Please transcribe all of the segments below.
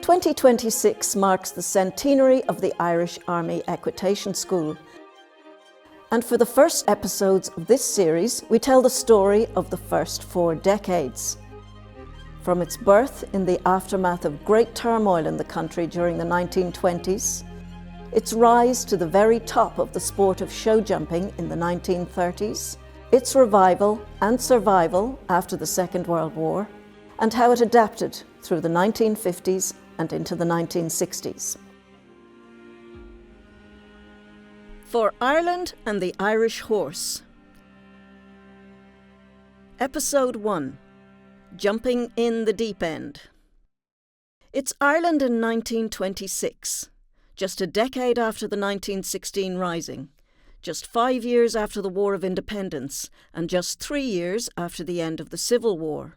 2026 marks the centenary of the Irish Army Equitation School. And for the first episodes of this series, we tell the story of the first 4 decades. From its birth in the aftermath of great turmoil in the country during the 1920s, its rise to the very top of the sport of show jumping in the 1930s, its revival and survival after the Second World War, and how it adapted through the 1950s and into the 1960s. For Ireland and the Irish Horse. Episode 1. Jumping in the Deep End. It's Ireland in 1926, just a decade after the 1916 Rising, just 5 years after the War of Independence, and just 3 years after the end of the Civil War.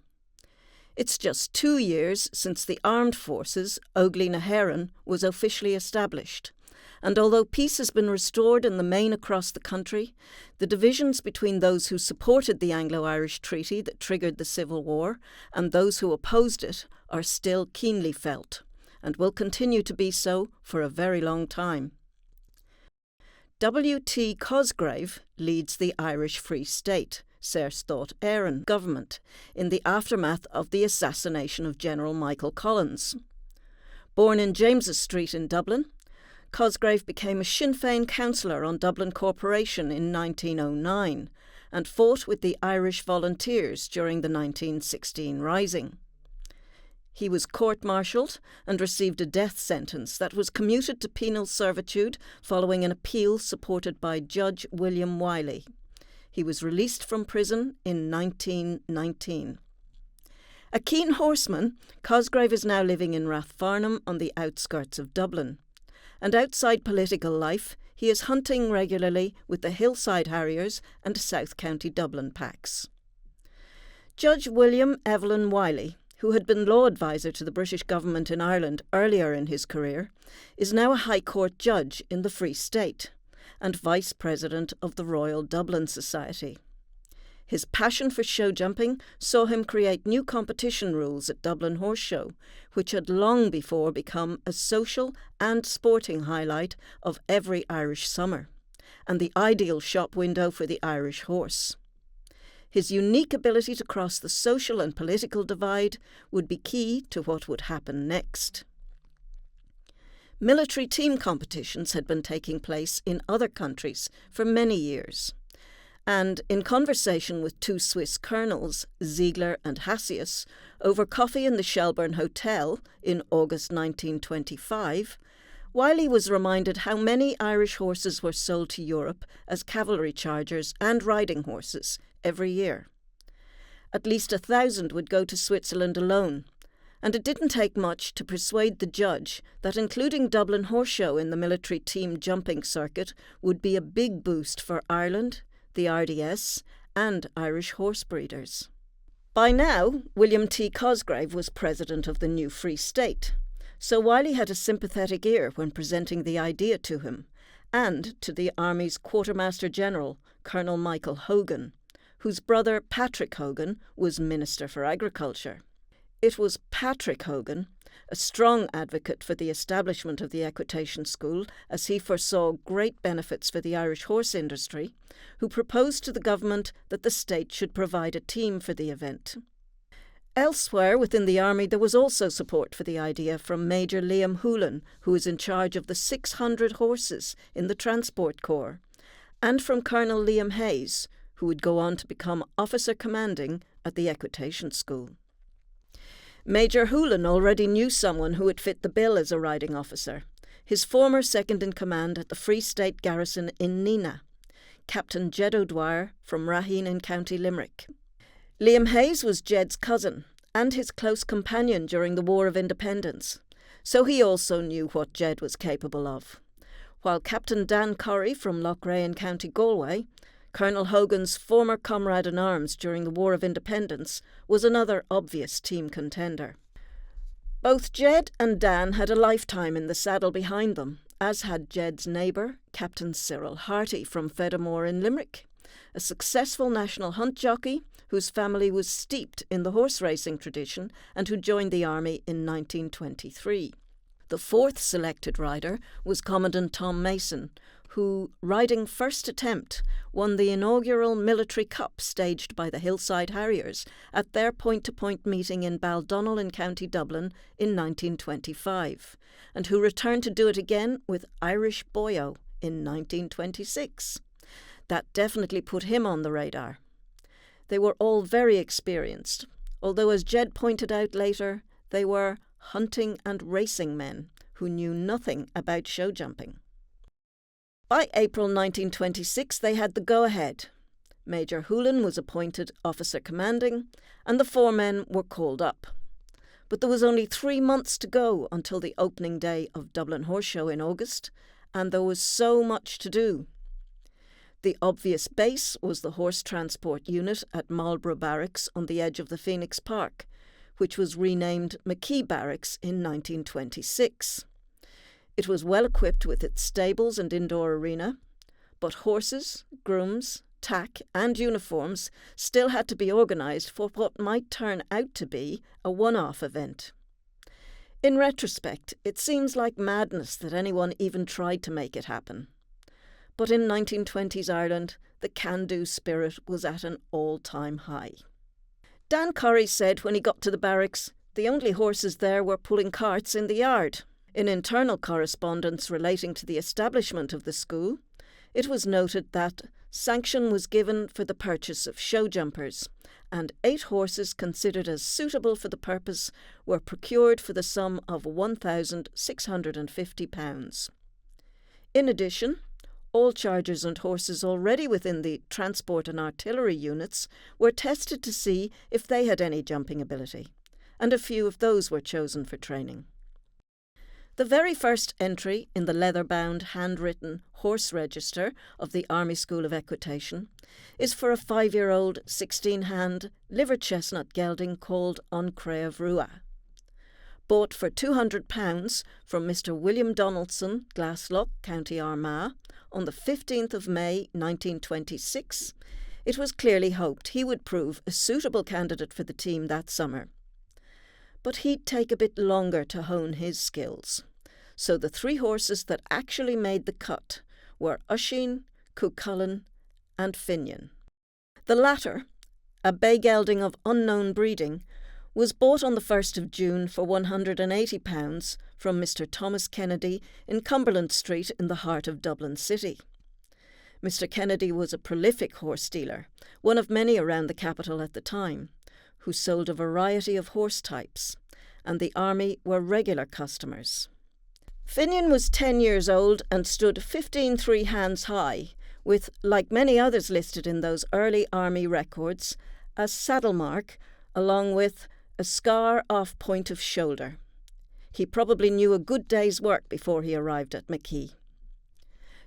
It's just 2 years since the armed forces, Óglaigh na hÉireann, was officially established. And although peace has been restored in the main across the country, the divisions between those who supported the Anglo-Irish Treaty that triggered the Civil War and those who opposed it are still keenly felt, and will continue to be so for a very long time. W.T. Cosgrave leads the Irish Free State, Saoirse Éireann government in the aftermath of the assassination of General Michael Collins. Born in James's Street in Dublin, Cosgrave became a Sinn Féin councillor on Dublin Corporation in 1909 and fought with the Irish Volunteers during the 1916 Rising. He was court-martialled and received a death sentence that was commuted to penal servitude following an appeal supported by Judge William Wiley. He was released from prison in 1919. A keen horseman, Cosgrave is now living in Rathfarnham on the outskirts of Dublin. And outside political life, he is hunting regularly with the Hillside Harriers and South County Dublin packs. Judge William Evelyn Wiley, who had been law advisor to the British government in Ireland earlier in his career, is now a High Court judge in the Free State and Vice President of the Royal Dublin Society. His passion for show jumping saw him create new competition rules at Dublin Horse Show, which had long before become a social and sporting highlight of every Irish summer, and the ideal shop window for the Irish horse. His unique ability to cross the social and political divide would be key to what would happen next. Military team competitions had been taking place in other countries for many years. And in conversation with 2 Swiss colonels, Ziegler and Hassius, over coffee in the Shelburne Hotel in August 1925, Wiley was reminded how many Irish horses were sold to Europe as cavalry chargers and riding horses every year. At least 1,000 would go to Switzerland alone, and it didn't take much to persuade the judge that including Dublin Horse Show in the military team jumping circuit would be a big boost for Ireland, the RDS, and Irish horse breeders. By now, William T. Cosgrave was president of the new Free State, so Wiley had a sympathetic ear when presenting the idea to him, and to the Army's Quartermaster General, Colonel Michael Hogan, whose brother Patrick Hogan was Minister for Agriculture. It was Patrick Hogan, a strong advocate for the establishment of the Equitation School as he foresaw great benefits for the Irish horse industry, who proposed to the government that the state should provide a team for the event. Elsewhere within the army there was also support for the idea from Major Liam Hoolan, who was in charge of the 600 horses in the Transport Corps, and from Colonel Liam Hayes, who would go on to become officer commanding at the Equitation School. Major Hoolan already knew someone who would fit the bill as a riding officer, his former second-in-command at the Free State garrison in Neenah, Captain Jed O'Dwyer from Raheen in County Limerick. Liam Hayes was Jed's cousin and his close companion during the War of Independence, so he also knew what Jed was capable of. While Captain Dan Corrie from Loughrea in County Galway, Colonel Hogan's former comrade-in-arms during the War of Independence, was another obvious team contender. Both Jed and Dan had a lifetime in the saddle behind them, as had Jed's neighbour, Captain Cyril Harty from Fedamore in Limerick, a successful national hunt jockey whose family was steeped in the horse racing tradition and who joined the army in 1923. The fourth selected rider was Commandant Tom Mason, who, riding first attempt, won the inaugural military cup staged by the Hillside Harriers at their point-to-point meeting in Baldonnel in County Dublin in 1925, and who returned to do it again with Irish Boyo in 1926. That definitely put him on the radar. They were all very experienced, although as Jed pointed out later, they were hunting and racing men who knew nothing about show jumping. By April 1926 they had the go-ahead. Major Hoolan was appointed officer commanding, and the 4 men were called up. But there was only 3 months to go until the opening day of Dublin Horse Show in August, and there was so much to do. The obvious base was the Horse Transport Unit at Marlborough Barracks on the edge of the Phoenix Park, which was renamed McKee Barracks in 1926. It was well equipped with its stables and indoor arena, but horses, grooms, tack and uniforms still had to be organised for what might turn out to be a one-off event. In retrospect, it seems like madness that anyone even tried to make it happen. But in 1920s Ireland, the can-do spirit was at an all-time high. Dan Curry said when he got to the barracks, the only horses there were pulling carts in the yard. In internal correspondence relating to the establishment of the school, it was noted that sanction was given for the purchase of show jumpers, and 8 horses considered as suitable for the purpose were procured for the sum of £1,650. In addition, all chargers and horses already within the transport and artillery units were tested to see if they had any jumping ability, and a few of those were chosen for training. The very first entry in the leather-bound, handwritten horse register of the Army School of Equitation is for a 5-year-old 16-hand liver chestnut gelding called An Craobh Rua. Bought for £200 from Mr. William Donaldson, Glaslough, County Armagh, on the 15th of May 1926, it was clearly hoped he would prove a suitable candidate for the team that summer. But he'd take a bit longer to hone his skills. So the 3 horses that actually made the cut were Usheen, Cuchulainn and Finian. The latter, a bay gelding of unknown breeding, was bought on the 1st of June for £180 from Mr. Thomas Kennedy in Cumberland Street in the heart of Dublin City. Mr. Kennedy was a prolific horse dealer, one of many around the capital at the time, who sold a variety of horse types, and the army were regular customers. Finian was 10 years old and stood 15 hands high, with, like many others listed in those early army records, a saddle mark along with a scar off point of shoulder. He probably knew a good day's work before he arrived at McKee.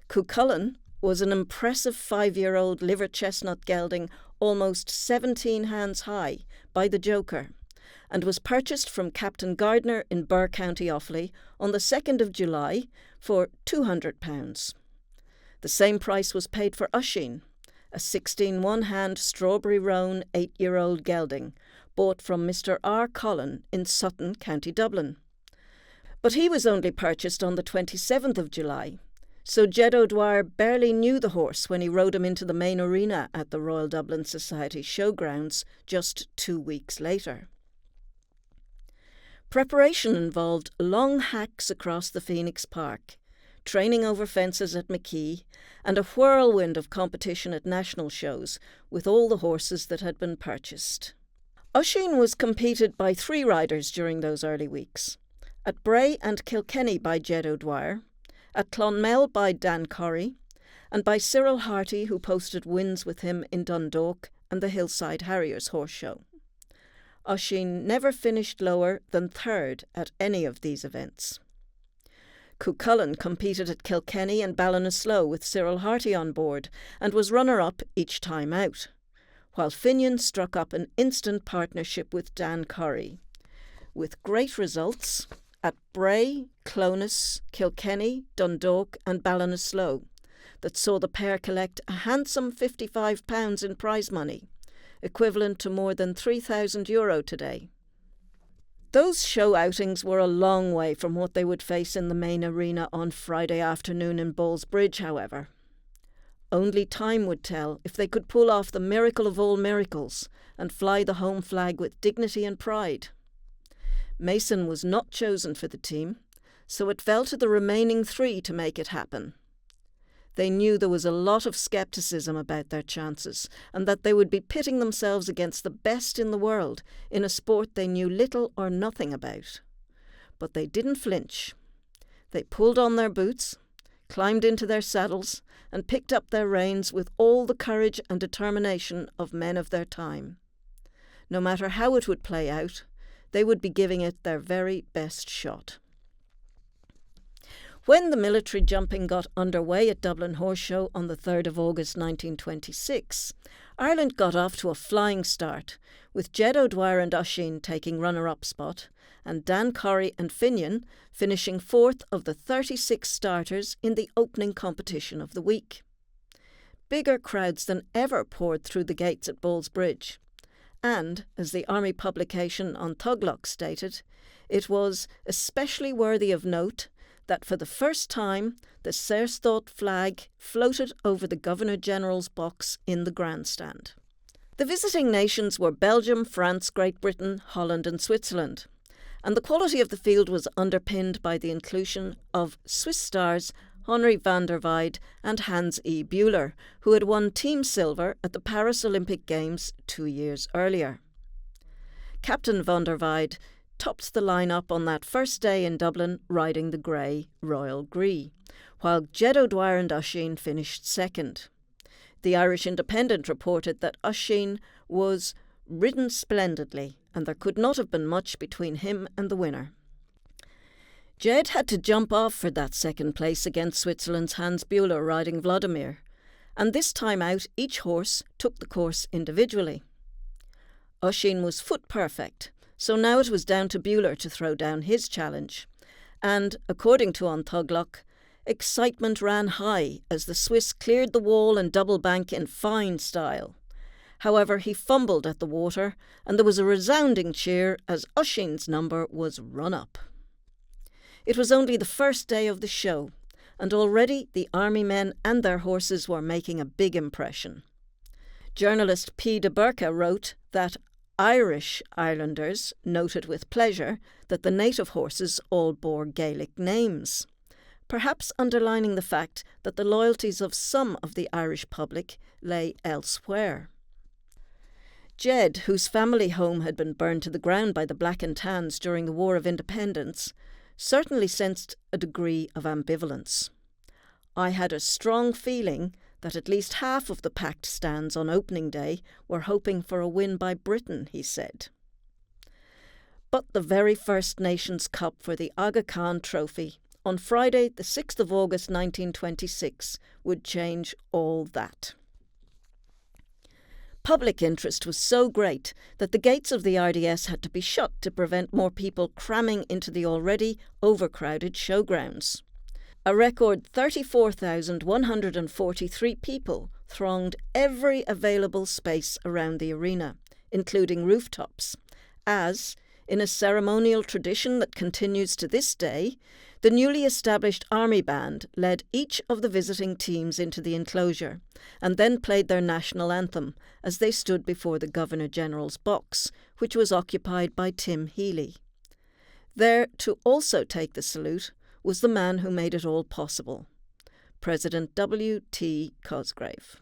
Cuchulainn was an impressive 5-year-old liver chestnut gelding almost 17 hands high by the Joker, and was purchased from Captain Gardner in Birr County Offaly on the 2nd of July for £200. The same price was paid for Usheen, a 16 one-hand strawberry roan 8-year-old gelding, bought from Mr. R. Collin in Sutton, County Dublin. But he was only purchased on the 27th of July, so Jed O'Dwyer barely knew the horse when he rode him into the main arena at the Royal Dublin Society showgrounds just 2 weeks later. Preparation involved long hacks across the Phoenix Park, training over fences at McKee, and a whirlwind of competition at national shows with all the horses that had been purchased. Usheen was competed by 3 riders during those early weeks. At Bray and Kilkenny by Jed O'Dwyer, at Clonmel by Dan Curry, and by Cyril Harty, who posted wins with him in Dundalk and the Hillside Harriers horse show. Usheen never finished lower than 3rd at any of these events. Cuchulainn competed at Kilkenny and Ballinasloe with Cyril Harty on board and was runner-up each time out, while Finian struck up an instant partnership with Dan Curry, with great results at Bray, Clones, Kilkenny, Dundalk and Ballinasloe, that saw the pair collect a handsome £55 in prize money, equivalent to more than €3,000 today. Those show outings were a long way from what they would face in the main arena on Friday afternoon in Ballsbridge, however. Only time would tell if they could pull off the miracle of all miracles and fly the home flag with dignity and pride. Mason was not chosen for the team, so it fell to the remaining three to make it happen. They knew there was a lot of scepticism about their chances and that they would be pitting themselves against the best in the world in a sport they knew little or nothing about. But they didn't flinch. They pulled on their boots, climbed into their saddles, and picked up their reins with all the courage and determination of men of their time. No matter how it would play out, they would be giving it their very best shot. When the military jumping got underway at Dublin Horse Show on the 3rd of August 1926, Ireland got off to a flying start, with Jed O'Dwyer and Oisin taking runner-up spot, and Dan Corrie and Finian finishing fourth of the 36 starters in the opening competition of the week. Bigger crowds than ever poured through the gates at Ballsbridge, and, as the Army publication on Tuglock stated, it was especially worthy of note that for the first time the Saoirstát flag floated over the Governor-General's box in the grandstand. The visiting nations were Belgium, France, Great Britain, Holland and Switzerland, and the quality of the field was underpinned by the inclusion of Swiss stars Henri van der Weyde and Hans E. Bühler, who had won Team Silver at the Paris Olympic Games 2 years earlier. Captain van der Weyde topped the line-up on that first day in Dublin riding the grey Royal Gree, while Jed O'Dwyer and Oisin finished second. The Irish Independent reported that Oisin was ridden splendidly and there could not have been much between him and the winner. Jed had to jump off for that second place against Switzerland's Hans Bühler riding Vladimir, and this time out each horse took the course individually. Oisin was foot perfect, so now it was down to Bühler to throw down his challenge, and, according to On Tuglock, excitement ran high as the Swiss cleared the wall and double bank in fine style. However, he fumbled at the water, and there was a resounding cheer as Oisin's number was run up. It was only the first day of the show, and already the army men and their horses were making a big impression. Journalist P. de Burca wrote that Irish Islanders noted with pleasure that the native horses all bore Gaelic names, perhaps underlining the fact that the loyalties of some of the Irish public lay elsewhere. Jed, whose family home had been burned to the ground by the Black and Tans during the War of Independence, certainly sensed a degree of ambivalence. I had a strong feeling that at least half of the packed stands on opening day were hoping for a win by Britain, he said. But the very first Nations Cup for the Aga Khan Trophy on Friday, the 6th of August 1926, would change all that. Public interest was so great that the gates of the RDS had to be shut to prevent more people cramming into the already overcrowded showgrounds. A record 34,143 people thronged every available space around the arena, including rooftops, as, in a ceremonial tradition that continues to this day, the newly established Army Band led each of the visiting teams into the enclosure and then played their national anthem as they stood before the Governor-General's box, which was occupied by Tim Healy. There to also take the salute was the man who made it all possible, President W. T. Cosgrave.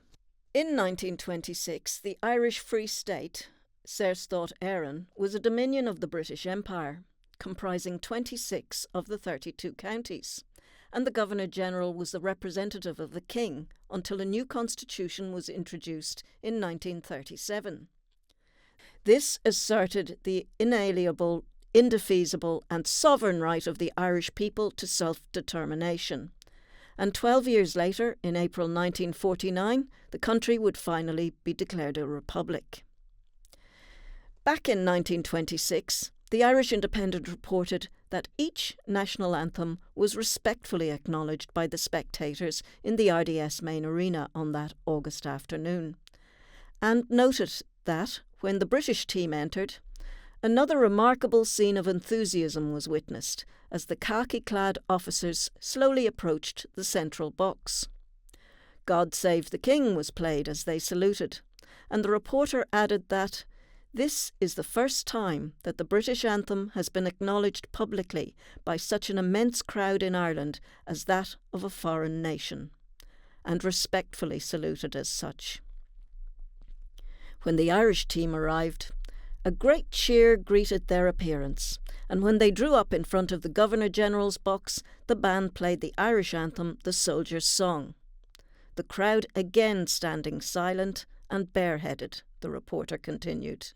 In 1926, the Irish Free State, Saoirstát Éireann, was a dominion of the British Empire, comprising 26 of the 32 counties, and the Governor-General was the representative of the King until a new constitution was introduced in 1937. This asserted the inalienable, indefeasible and sovereign right of the Irish people to self-determination. And 12 years later, in April 1949, the country would finally be declared a republic. Back in 1926, the Irish Independent reported that each national anthem was respectfully acknowledged by the spectators in the RDS main arena on that August afternoon, and noted that, when the British team entered, another remarkable scene of enthusiasm was witnessed as the khaki-clad officers slowly approached the central box. God Save the King was played as they saluted, and the reporter added that this is the first time that the British anthem has been acknowledged publicly by such an immense crowd in Ireland as that of a foreign nation, and respectfully saluted as such. When the Irish team arrived, a great cheer greeted their appearance, and when they drew up in front of the Governor-General's box, the band played the Irish anthem, The Soldier's Song. The crowd again standing silent and bareheaded, the reporter continued.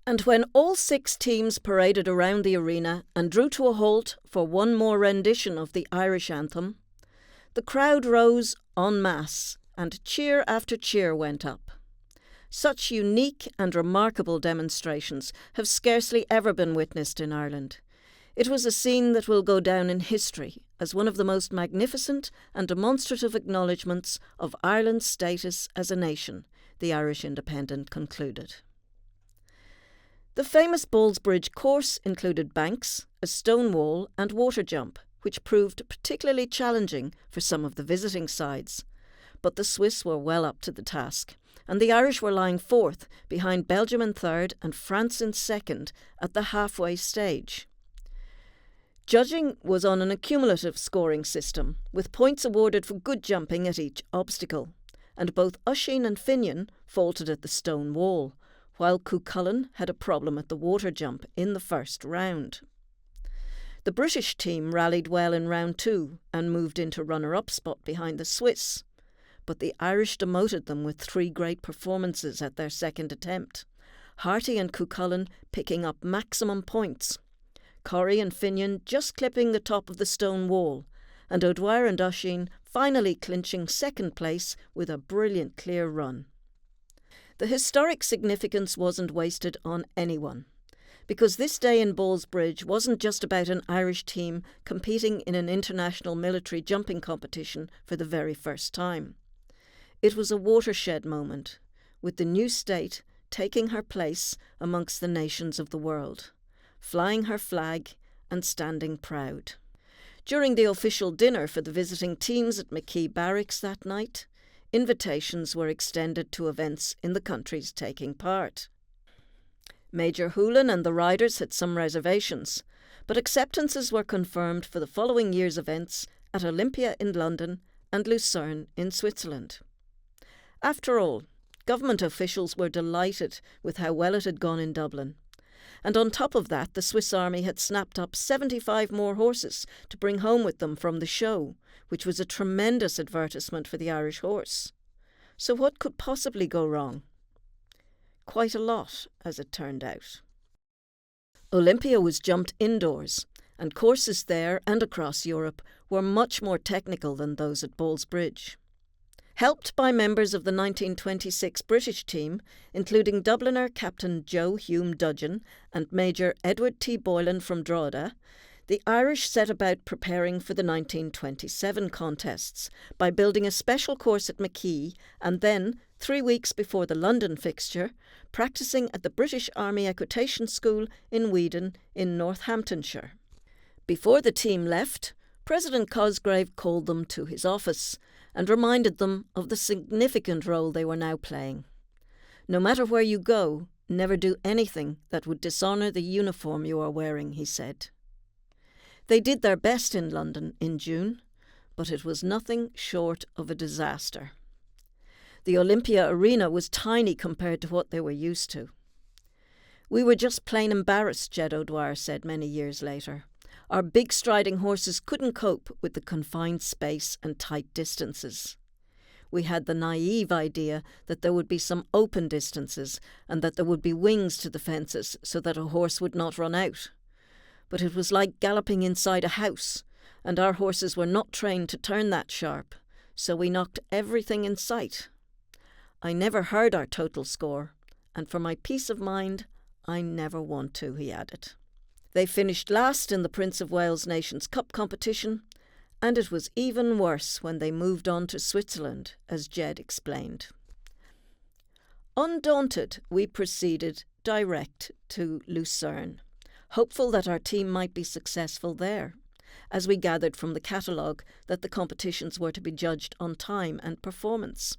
And when all 6 teams paraded around the arena and drew to a halt for one more rendition of the Irish anthem, the crowd rose en masse and cheer after cheer went up. Such unique and remarkable demonstrations have scarcely ever been witnessed in Ireland. It was a scene that will go down in history as one of the most magnificent and demonstrative acknowledgements of Ireland's status as a nation, the Irish Independent concluded. The famous Ballsbridge course included banks, a stone wall and water jump, which proved particularly challenging for some of the visiting sides. But the Swiss were well up to the task, and the Irish were lying 4th behind Belgium in 3rd and France in 2nd at the halfway stage. Judging was on an accumulative scoring system, with points awarded for good jumping at each obstacle, and both Usheen and Finian faltered at the stone wall, while Cuchulainn had a problem at the water jump in the first round. The British team rallied well in round 2 and moved into runner-up spot behind the Swiss, but the Irish demoted them with 3 great performances at their second attempt, Harty and Cuchulainn picking up maximum points, Corrie and Finian just clipping the top of the stone wall, and O'Dwyer and Usheen finally clinching second place with a brilliant clear run. The historic significance wasn't wasted on anyone, because this day in Ballsbridge wasn't just about an Irish team competing in an international military jumping competition for the very first time. It was a watershed moment, with the new state taking her place amongst the nations of the world, flying her flag and standing proud. During the official dinner for the visiting teams at McKee Barracks that night, invitations were extended to events in the countries taking part. Major Hoolan and the riders had some reservations, but acceptances were confirmed for the following year's events at Olympia in London and Lucerne in Switzerland. After all, government officials were delighted with how well it had gone in Dublin. And on top of that, the Swiss Army had snapped up 75 more horses to bring home with them from the show, which was a tremendous advertisement for the Irish horse. So what could possibly go wrong? Quite a lot, as it turned out. Olympia was jumped indoors, and courses there and across Europe were much more technical than those at Ballsbridge. Helped by members of the 1926 British team, including Dubliner Captain Joe Hume Dudgeon and Major Edward T. Boylan from Drogheda, the Irish set about preparing for the 1927 contests by building a special course at McKee and then, 3 weeks before the London fixture, practising at the British Army Equitation School in Weedon in Northamptonshire. Before the team left, President Cosgrave called them to his office and reminded them of the significant role they were now playing. No matter where you go, never do anything that would dishonour the uniform you are wearing, he said. They did their best in London in June, but it was nothing short of a disaster. The Olympia arena was tiny compared to what they were used to. We were just plain embarrassed, Jed O'Dwyer said many years later. Our big striding horses couldn't cope with the confined space and tight distances. We had the naive idea that there would be some open distances and that there would be wings to the fences so that a horse would not run out. But it was like galloping inside a house, and our horses were not trained to turn that sharp, so we knocked everything in sight. I never heard our total score, and for my peace of mind, I never want to, he added. They finished last in the Prince of Wales Nations Cup competition, and it was even worse when they moved on to Switzerland, as Jed explained. Undaunted, we proceeded direct to Lucerne, hopeful that our team might be successful there, as we gathered from the catalogue that the competitions were to be judged on time and performance.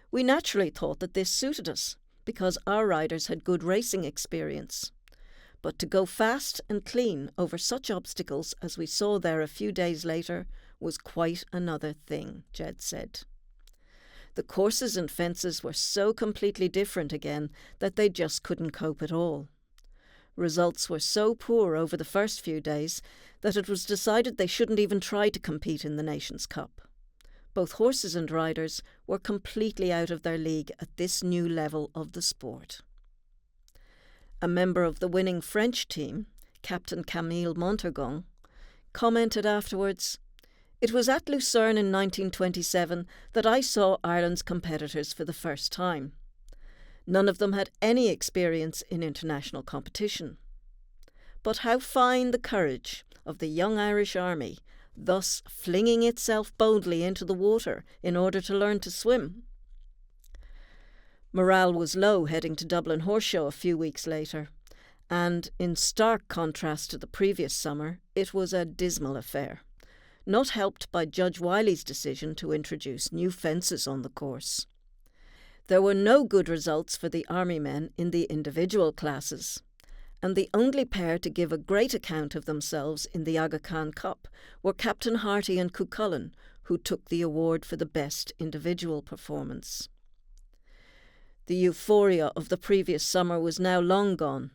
We naturally thought that this suited us, because our riders had good racing experience. But to go fast and clean over such obstacles as we saw there a few days later was quite another thing, Jed said. The courses and fences were so completely different again that they just couldn't cope at all. Results were so poor over the first few days that it was decided they shouldn't even try to compete in the Nations Cup. Both horses and riders were completely out of their league at this new level of the sport. A member of the winning French team, Captain Camille Montergon, commented afterwards, "It was at Lucerne in 1927 that I saw Ireland's competitors for the first time. None of them had any experience in international competition. But how fine the courage of the young Irish Army, thus flinging itself boldly into the water in order to learn to swim." Morale was low heading to Dublin Horse Show a few weeks later, and in stark contrast to the previous summer, it was a dismal affair, not helped by Judge Wiley's decision to introduce new fences on the course. There were no good results for the Army men in the individual classes, and the only pair to give a great account of themselves in the Aga Khan Cup were Captain Harty and Cuchulainn, who took the award for the best individual performance. The euphoria of the previous summer was now long gone,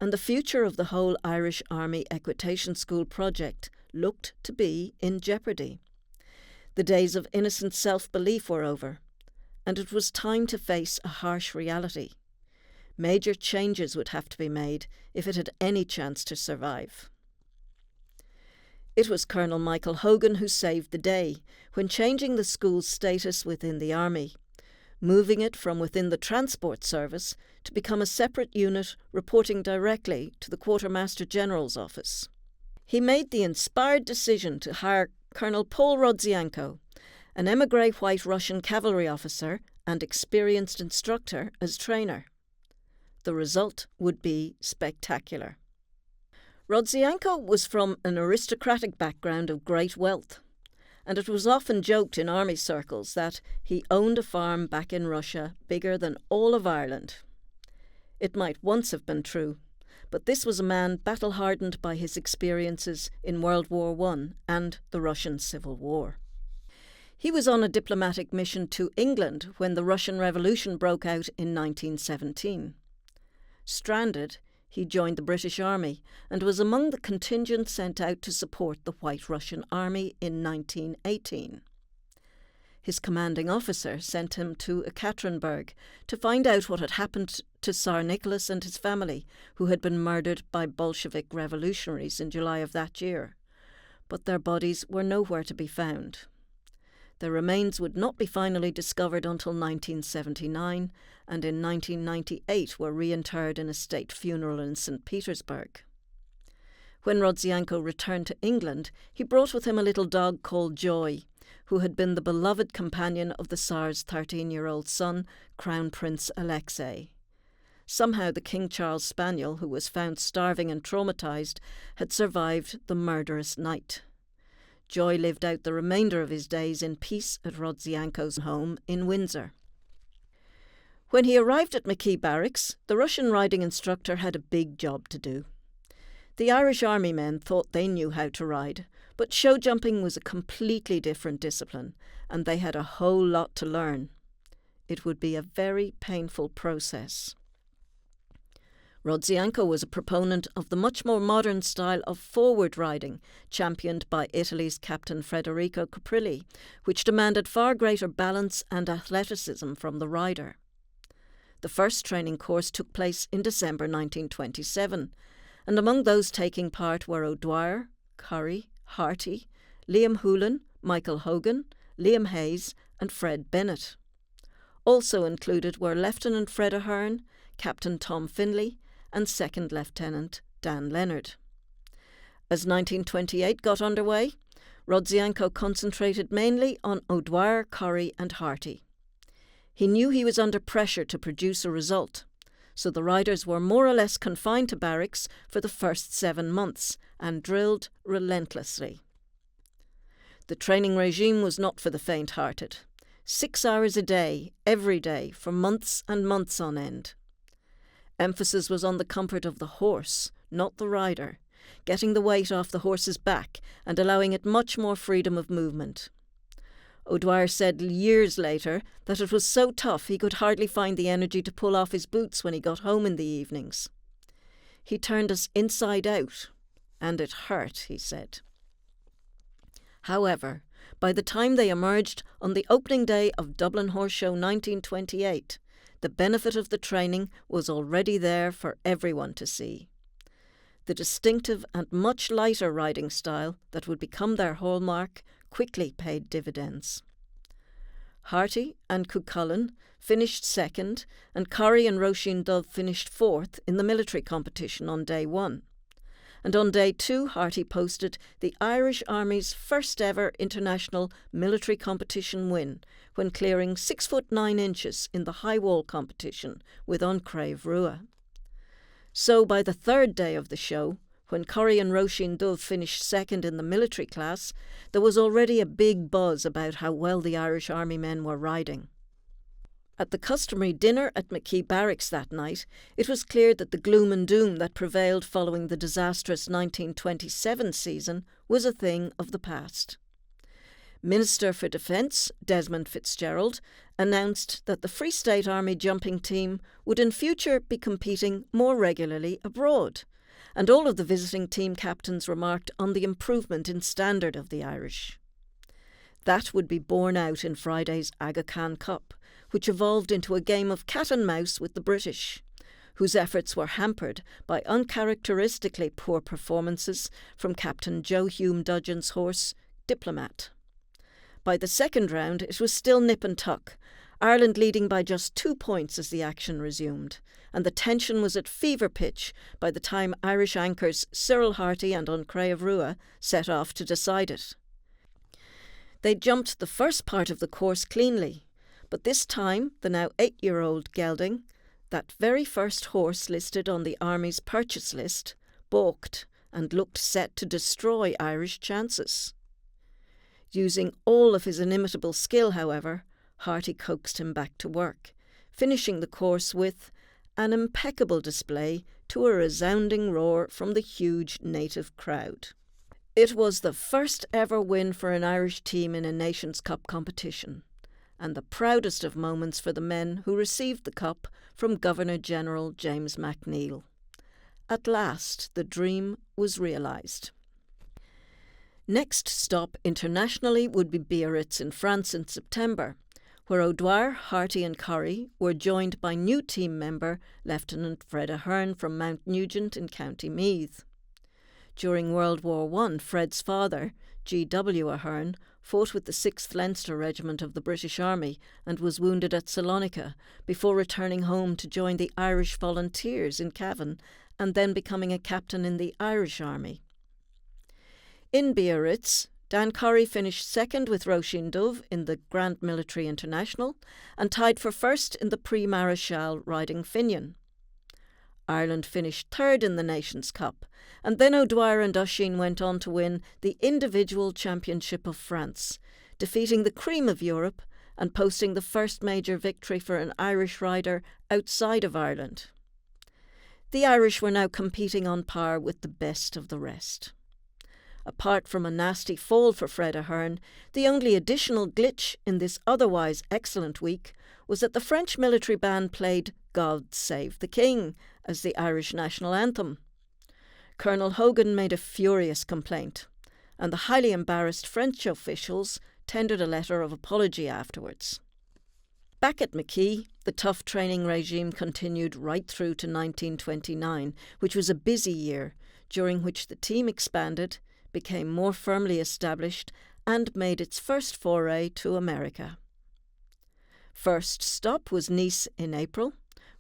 and the future of the whole Irish Army Equitation School project looked to be in jeopardy. The days of innocent self-belief were over, and it was time to face a harsh reality. Major changes would have to be made if it had any chance to survive. It was Colonel Michael Hogan who saved the day when changing the school's status within the Army, moving it from within the Transport Service to become a separate unit reporting directly to the Quartermaster General's office. He made the inspired decision to hire Colonel Paul Rodzianko, an émigré White Russian cavalry officer and experienced instructor, as trainer. The result would be spectacular. Rodzianko was from an aristocratic background of great wealth, and it was often joked in army circles that he owned a farm back in Russia bigger than all of Ireland. It might once have been true, but this was a man battle-hardened by his experiences in World War I and the Russian Civil War. He was on a diplomatic mission to England when the Russian Revolution broke out in 1917. Stranded, he joined the British Army and was among the contingent sent out to support the White Russian Army in 1918. His commanding officer sent him to Ekaterinburg to find out what had happened to Tsar Nicholas and his family, who had been murdered by Bolshevik revolutionaries in July of that year. But their bodies were nowhere to be found. Their remains would not be finally discovered until 1979, and in 1998 were reinterred in a state funeral in St. Petersburg. When Rodzianko returned to England, he brought with him a little dog called Joy, who had been the beloved companion of the Tsar's 13-year-old son, Crown Prince Alexei. Somehow the King Charles Spaniel, who was found starving and traumatised, had survived the murderous night. Joy lived out the remainder of his days in peace at Rodzianko's home in Windsor. When he arrived at McKee Barracks, the Russian riding instructor had a big job to do. The Irish Army men thought they knew how to ride, but show jumping was a completely different discipline, and they had a whole lot to learn. It would be a very painful process. Rodzianko was a proponent of the much more modern style of forward riding, championed by Italy's Captain Federico Caprilli, which demanded far greater balance and athleticism from the rider. The first training course took place in December 1927, and among those taking part were O'Dwyer, Curry, Harty, Liam Hoolan, Michael Hogan, Liam Hayes and Fred Bennett. Also included were Lieutenant Fred Ahern, Captain Tom Finlay and Second Lieutenant Dan Leonard. As 1928 got underway, Rodzianko concentrated mainly on O'Dwyer, Corrie and Harty. He knew he was under pressure to produce a result, so the riders were more or less confined to barracks for the first 7 months and drilled relentlessly. The training regime was not for the faint-hearted. 6 hours a day, every day, for months and months on end. Emphasis was on the comfort of the horse, not the rider, getting the weight off the horse's back and allowing it much more freedom of movement. O'Dwyer said years later that it was so tough he could hardly find the energy to pull off his boots when he got home in the evenings. He turned us inside out, and it hurt, he said. However, by the time they emerged on the opening day of Dublin Horse Show 1928, the benefit of the training was already there for everyone to see. The distinctive and much lighter riding style that would become their hallmark quickly paid dividends. Harty and Cuchulainn finished second, and Corrie and Roisin Dubh finished fourth in the military competition on day 1. And on day 2, Harty posted the Irish Army's first ever international military competition win when clearing 6 foot 9 inches in the high wall competition with An Craobh Rua. So by the 3rd day of the show, when Corrie and Roisin Dubh finished second in the military class, there was already a big buzz about how well the Irish Army men were riding. At the customary dinner at McKee Barracks that night, it was clear that the gloom and doom that prevailed following the disastrous 1927 season was a thing of the past. Minister for Defence, Desmond Fitzgerald, announced that the Free State Army jumping team would in future be competing more regularly abroad, and all of the visiting team captains remarked on the improvement in standard of the Irish. That would be borne out in Friday's Aga Khan Cup, which evolved into a game of cat and mouse with the British, whose efforts were hampered by uncharacteristically poor performances from Captain Joe Hume Dudgeon's horse, Diplomat. By the second round, it was still nip and tuck, Ireland leading by just 2 points as the action resumed, and the tension was at fever pitch by the time Irish anchors Cyril Harty and An Craobh Rua set off to decide it. They jumped the first part of the course cleanly, but this time the now 8-year-old gelding, that very first horse listed on the Army's purchase list, balked and looked set to destroy Irish chances. Using all of his inimitable skill, however, Harty coaxed him back to work, finishing the course with an impeccable display to a resounding roar from the huge native crowd. It was the first ever win for an Irish team in a Nations Cup competition, and the proudest of moments for the men who received the cup from Governor-General James MacNeill. At last, the dream was realised. Next stop internationally would be Biarritz in France in September, where O'Dwyer, Harty and Corrie were joined by new team member Lieutenant Fred Ahern from Mount Nugent in County Meath. During World War I, Fred's father, G.W. Ahern, fought with the 6th Leinster Regiment of the British Army and was wounded at Salonika before returning home to join the Irish Volunteers in Cavan and then becoming a captain in the Irish Army. In Biarritz, Dan Corrie finished second with Roisin Dubh in the Grand Military International and tied for first in the Prix Maréchal riding Finian. Ireland finished third in the Nations Cup, and then O'Dwyer and Oisin went on to win the Individual Championship of France, defeating the cream of Europe and posting the first major victory for an Irish rider outside of Ireland. The Irish were now competing on par with the best of the rest. Apart from a nasty fall for Fred Ahern, the only additional glitch in this otherwise excellent week was that the French military band played God Save the King as the Irish national anthem. Colonel Hogan made a furious complaint, and the highly embarrassed French officials tendered a letter of apology afterwards. Back at McKee, the tough training regime continued right through to 1929, which was a busy year, during which the team expanded, became more firmly established and made its first foray to America. First stop was Nice in April,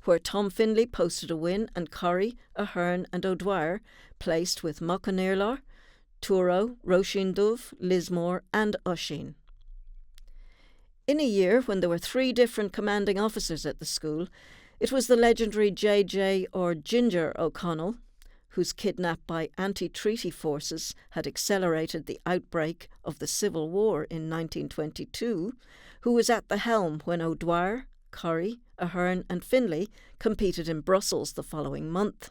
where Tom Findlay posted a win and Corrie, Ahern and O'Dwyer placed with Muck An Iarlár, Touro, Roisin-Dubh, Lismore and Usheen. In a year when there were 3 different commanding officers at the school, it was the legendary J.J. or Ginger O'Connell, whose kidnap by anti-treaty forces had accelerated the outbreak of the Civil War in 1922, who was at the helm when O'Dwyer, Curry, Ahern and Finlay competed in Brussels the following month.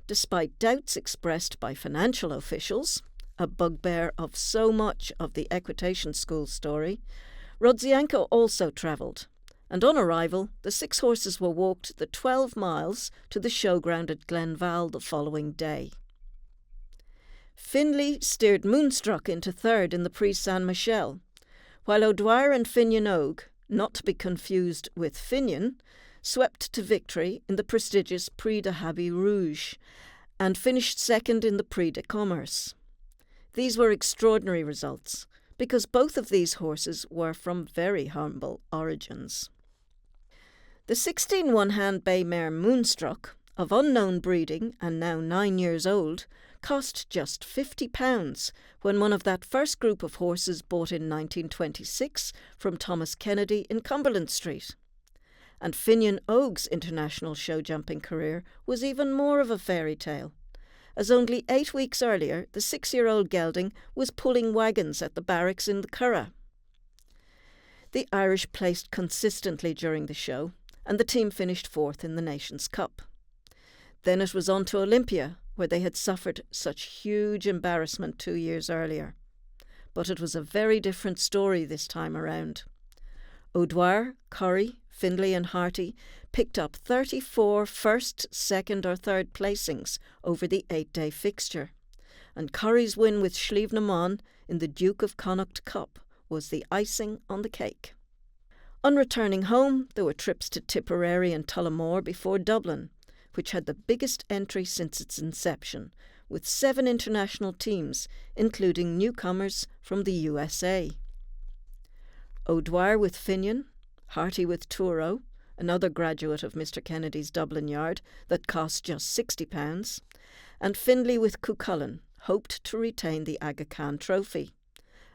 Despite doubts expressed by financial officials, a bugbear of so much of the Equitation School story, Rodzianko also travelled, and on arrival the 6 horses were walked the 12 miles to the showground at Glenval the following day. Finlay steered Moonstruck into 3rd in the Prix Saint-Michel, while O'Dwyer and Finian Og, not to be confused with Finian, swept to victory in the prestigious Prix de Habit Rouge and finished 2nd in the Prix de Commerce. These were extraordinary results, because both of these horses were from very humble origins. The 16 one-hand bay mare Moonstruck, of unknown breeding and now 9 years old, cost just £50 when one of that first group of horses bought in 1926 from Thomas Kennedy in Cumberland Street. And Finian Og's international show jumping career was even more of a fairy tale, as only 8 weeks earlier the 6-year-old gelding was pulling wagons at the barracks in the Curragh. The Irish placed consistently during the show, and the team finished 4th in the Nations Cup. Then it was on to Olympia, where they had suffered such huge embarrassment 2 years earlier. But it was a very different story this time around. O'Dwyer, Curry, Findlay and Harty picked up 34 first, second or third placings over the 8-day fixture, and Curry's win with Slieve na Mon in the Duke of Connacht Cup was the icing on the cake. On returning home, there were trips to Tipperary and Tullamore before Dublin, which had the biggest entry since its inception, with 7 international teams, including newcomers from the USA. O'Dwyer with Finian, Harty with Touro, another graduate of Mr. Kennedy's Dublin yard that cost just £60, and Findlay with Cuchulainn hoped to retain the Aga Khan trophy,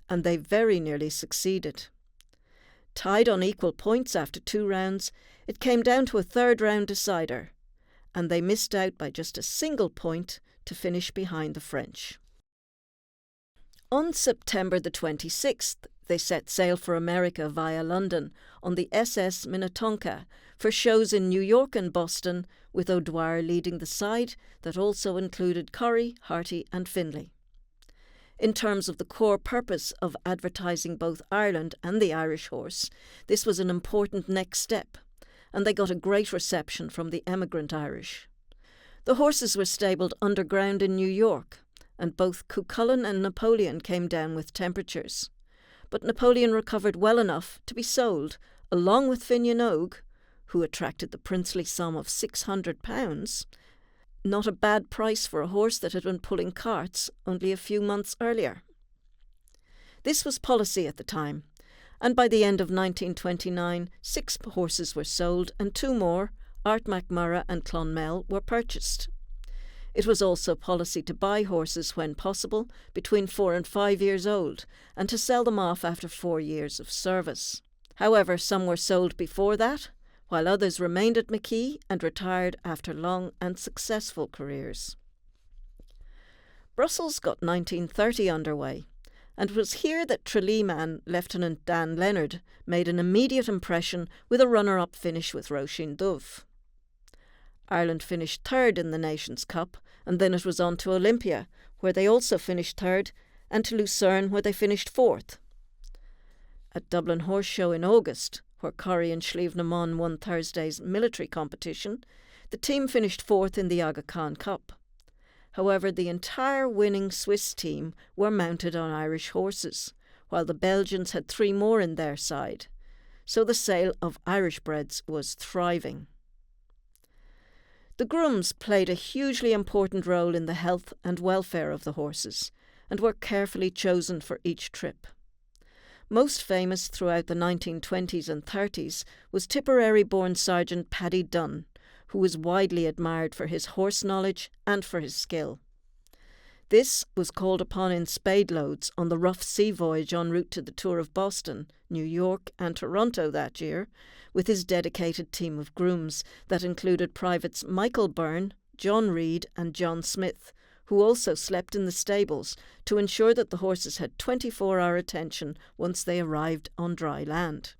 and they very nearly succeeded. Tied on equal points after 2 rounds, it came down to a 3rd round decider, and they missed out by just a single point to finish behind the French. On September the 26th, they set sail for America via London on the SS Minnetonka for shows in New York and Boston, with O'Dwyer leading the side that also included Curry, Harty and Findlay. In terms of the core purpose of advertising both Ireland and the Irish horse, this was an important next step, and they got a great reception from the emigrant Irish. The horses were stabled underground in New York, and both Cuchulainn and Napoleon came down with temperatures. But Napoleon recovered well enough to be sold, along with Finian Og, who attracted the princely sum of £600, not a bad price for a horse that had been pulling carts only a few months earlier. This was policy at the time, and by the end of 1929, 6 horses were sold and 2 more, Art MacMurrough and Clonmel, were purchased. It was also policy to buy horses when possible between 4 and 5 years old, and to sell them off after 4 years of service. However, some were sold before that, while others remained at Mackee and retired after long and successful careers. Brussels got 1930 underway, and it was here that Tralee man Lieutenant Dan Leonard made an immediate impression with a runner-up finish with Roisin-Dubh. Ireland finished 3rd in the Nations Cup, and then it was on to Olympia, where they also finished 3rd, and to Lucerne, where they finished 4th. At Dublin Horse Show in August, where Curry and Slieve na Mon won Thursday's military competition, the team finished 4th in the Aga Khan Cup. However, the entire winning Swiss team were mounted on Irish horses, while the Belgians had 3 more in their side, so the sale of Irish breds was thriving. The grooms played a hugely important role in the health and welfare of the horses, and were carefully chosen for each trip. Most famous throughout the 1920s and 30s was Tipperary-born Sergeant Paddy Dunn, who was widely admired for his horse knowledge and for his skill. This was called upon in spade loads on the rough sea voyage en route to the Tour of Boston, New York and Toronto that year, with his dedicated team of grooms that included privates Michael Byrne, John Reed and John Smith, who also slept in the stables to ensure that the horses had 24-hour attention once they arrived on dry land.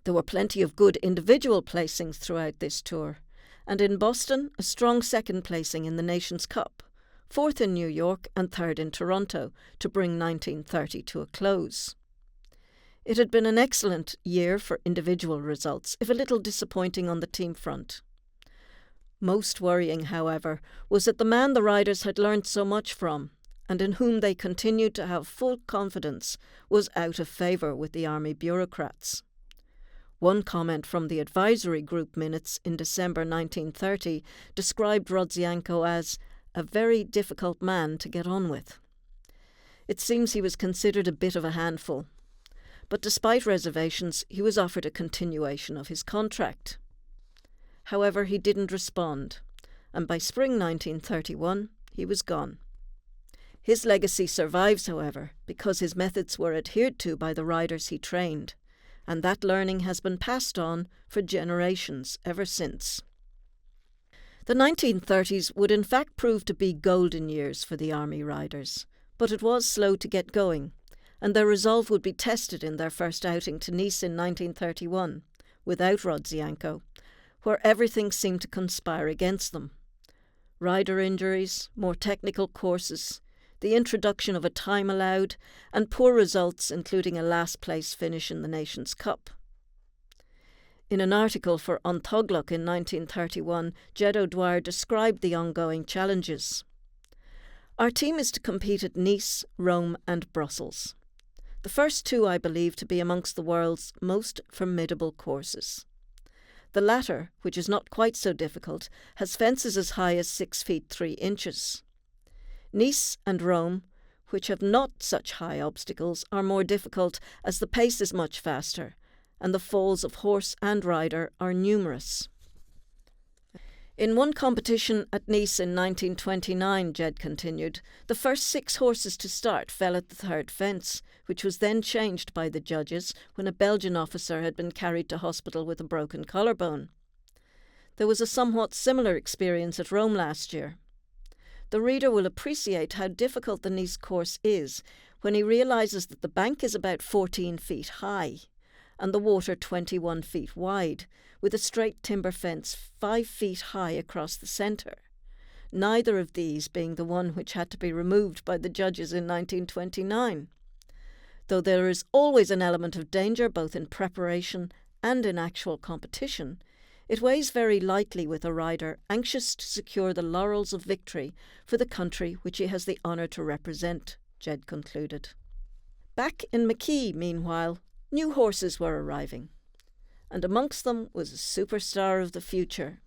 There were plenty of good individual placings throughout this tour, and in Boston a strong second placing in the Nations Cup, fourth in New York and third in Toronto to bring 1930 to a close. It had been an excellent year for individual results, if a little disappointing on the team front. Most worrying, however, was that the man the riders had learnt so much from, and in whom they continued to have full confidence, was out of favour with the army bureaucrats. One comment from the advisory group minutes in December 1930 described Rodzianko as a very difficult man to get on with. It seems he was considered a bit of a handful, but despite reservations, he was offered a continuation of his contract. However, he didn't respond, and by spring 1931, he was gone. His legacy survives, however, because his methods were adhered to by the riders he trained, and that learning has been passed on for generations ever since. The 1930s would in fact prove to be golden years for the army riders, but it was slow to get going, and their resolve would be tested in their first outing to Nice in 1931, without Rodzianko, where everything seemed to conspire against them. Rider injuries, more technical courses, the introduction of a time allowed, and poor results, including a last-place finish in the Nations Cup. In an article for An Toglach in 1931, Jed O'Dwyer described the ongoing challenges. Our team is to compete at Nice, Rome and Brussels. The first two I believe to be amongst the world's most formidable courses. The latter, which is not quite so difficult, has fences as high as 6 feet 3 inches. Nice and Rome, which have not such high obstacles, are more difficult as the pace is much faster, and the falls of horse and rider are numerous. In one competition at Nice in 1929, Jed continued, the first 6 horses to start fell at the third fence, which was then changed by the judges when a Belgian officer had been carried to hospital with a broken collarbone. There was a somewhat similar experience at Rome last year. The reader will appreciate how difficult the Nice course is when he realises that the bank is about 14 feet high and the water 21 feet wide, with a straight timber fence 5 feet high across the centre, neither of these being the one which had to be removed by the judges in 1929. Though there is always an element of danger both in preparation and in actual competition, it weighs very lightly with a rider anxious to secure the laurels of victory for the country which he has the honour to represent, Jed concluded. Back in Mackay, meanwhile, new horses were arriving, and amongst them was a superstar of the future,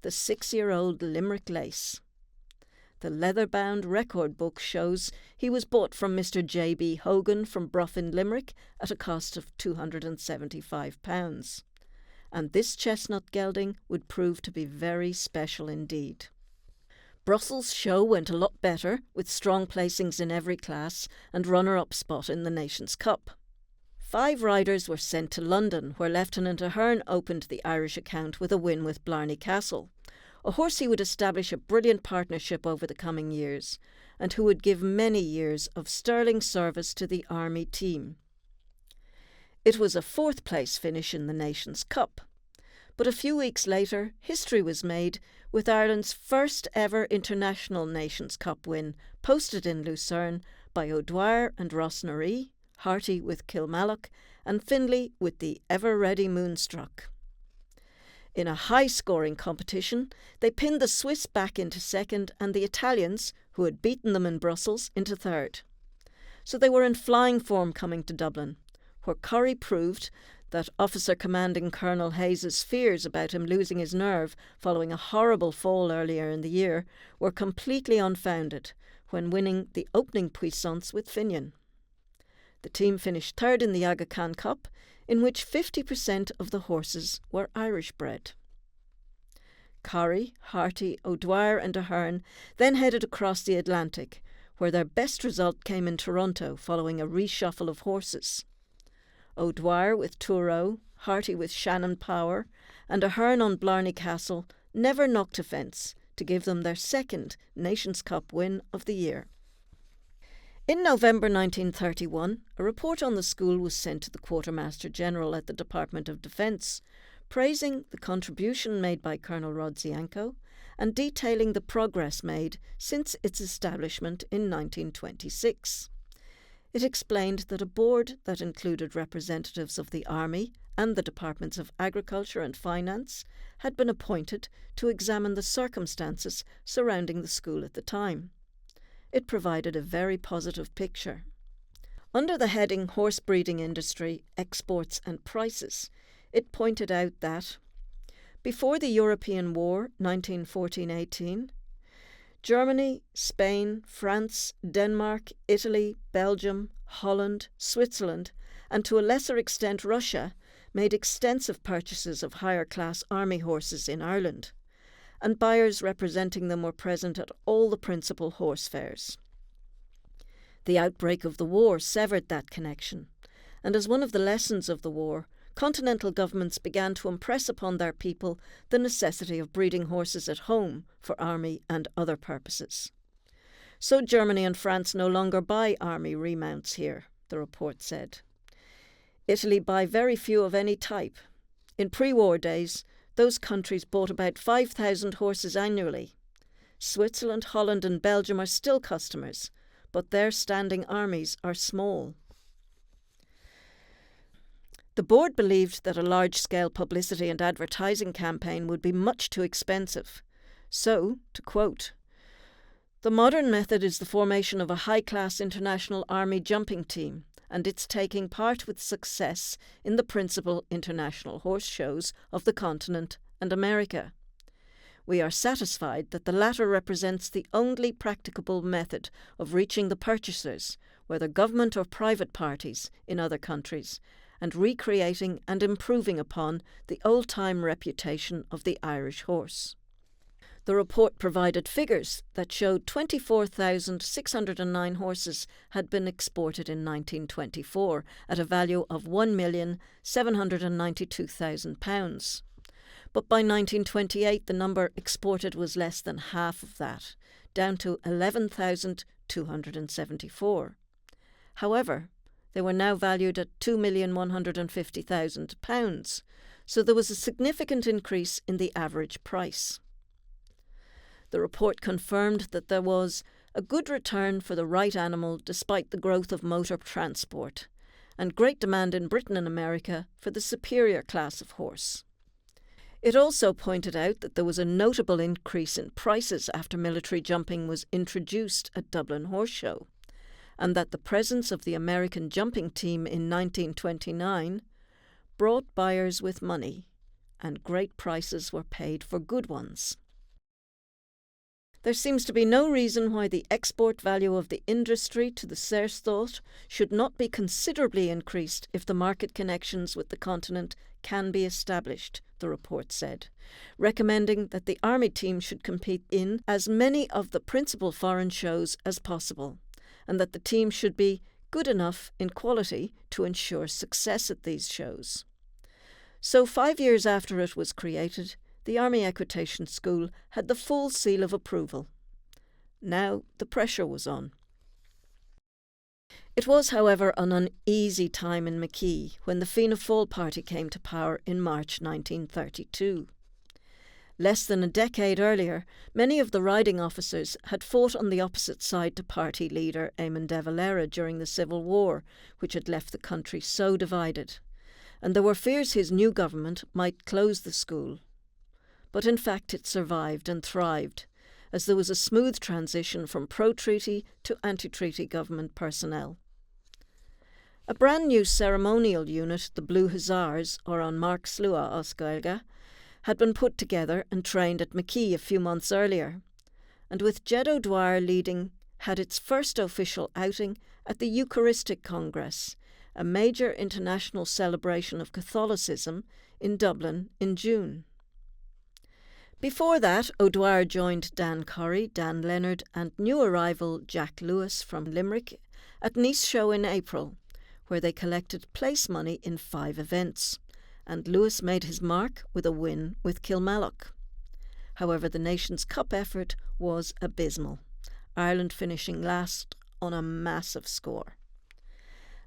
the 6-year-old Limerick Lace. The leather-bound record book shows he was bought from Mr. J.B. Hogan from Bruff in Limerick at a cost of £275, and this chestnut gelding would prove to be very special indeed. Brussels' show went a lot better, with strong placings in every class and runner-up spot in the Nations Cup. 5 riders were sent to London, where Lieutenant Ahern opened the Irish account with a win with Blarney Castle, a horse he would establish a brilliant partnership over the coming years, and who would give many years of sterling service to the Army team. It was a 4th place finish in the Nations Cup, but a few weeks later history was made with Ireland's first ever International Nations Cup win, posted in Lucerne by O'Dwyer and Rossnaree, Harty with Kilmallock, and Findlay with the ever-ready Moonstruck. In a high-scoring competition, they pinned the Swiss back into second and the Italians, who had beaten them in Brussels, into third. So they were in flying form coming to Dublin, where Corrie proved that Officer Commanding Colonel Hayes's fears about him losing his nerve following a horrible fall earlier in the year were completely unfounded when winning the opening puissance with Finian. The team finished third in the Aga Khan Cup, in which 50% of the horses were Irish bred. Corrie, Harty, O'Dwyer and Ahern then headed across the Atlantic, where their best result came in Toronto following a reshuffle of horses. O'Dwyer with Touro, Harty with Shannon Power and Ahern on Blarney Castle never knocked a fence to give them their second Nations Cup win of the year. In November 1931, a report on the school was sent to the Quartermaster General at the Department of Defence, praising the contribution made by Colonel Rodzianko and detailing the progress made since its establishment in 1926. It explained that a board that included representatives of the Army and the Departments of Agriculture and Finance had been appointed to examine the circumstances surrounding the school at the time. It provided a very positive picture. Under the heading Horse Breeding Industry, Exports and Prices, it pointed out that before the European War, 1914-18, Germany, Spain, France, Denmark, Italy, Belgium, Holland, Switzerland, and to a lesser extent Russia, made extensive purchases of higher-class army horses in Ireland, and buyers representing them were present at all the principal horse fairs. The outbreak of the war severed that connection, and as one of the lessons of the war, continental governments began to impress upon their people the necessity of breeding horses at home for army and other purposes. So Germany and France no longer buy army remounts here, the report said. Italy buy very few of any type. In pre-war days, those countries bought about 5,000 horses annually. Switzerland, Holland and Belgium are still customers, but their standing armies are small. The board believed that a large-scale publicity and advertising campaign would be much too expensive. So, to quote, "The modern method is the formation of a high-class international army jumping team, and its taking part with success in the principal international horse shows of the continent and America. We are satisfied that the latter represents the only practicable method of reaching the purchasers, whether government or private parties, in other countries, and recreating and improving upon the old-time reputation of the Irish horse." The report provided figures that showed 24,609 horses had been exported in 1924 at a value of £1,792,000. But by 1928 the number exported was less than half of that, down to 11,274. However, they were now valued at £2,150,000, so there was a significant increase in the average price. The report confirmed that there was a good return for the right animal despite the growth of motor transport, and great demand in Britain and America for the superior class of horse. It also pointed out that there was a notable increase in prices after military jumping was introduced at Dublin Horse Show, and that the presence of the American jumping team in 1929 brought buyers with money, and great prices were paid for good ones. There seems to be no reason why the export value of the industry to the Saerstáit should not be considerably increased if the market connections with the continent can be established, the report said, recommending that the Army team should compete in as many of the principal foreign shows as possible, and that the team should be good enough in quality to ensure success at these shows. So 5 years after it was created, the Army Equitation School had the full seal of approval. Now the pressure was on. It was, however, an uneasy time in Mackay when the Fianna Fáil party came to power in March 1932. Less than a decade earlier, many of the riding officers had fought on the opposite side to party leader Eamon de Valera during the Civil War, which had left the country so divided, and there were fears his new government might close the school. But in fact it survived and thrived, as there was a smooth transition from pro-treaty to anti-treaty government personnel. A brand new ceremonial unit, the Blue Hussars, or an Mark Slua Osgailga, had been put together and trained at Mackay a few months earlier, and with Jed O'Dwyer leading, had its first official outing at the Eucharistic Congress, a major international celebration of Catholicism in Dublin in June. Before that, O'Dwyer joined Dan Curry, Dan Leonard and new arrival Jack Lewis from Limerick at Nice Show in April, where they collected place money in 5 events, and Lewis made his mark with a win with Kilmallock. However, the Nations Cup effort was abysmal, Ireland finishing last on a massive score.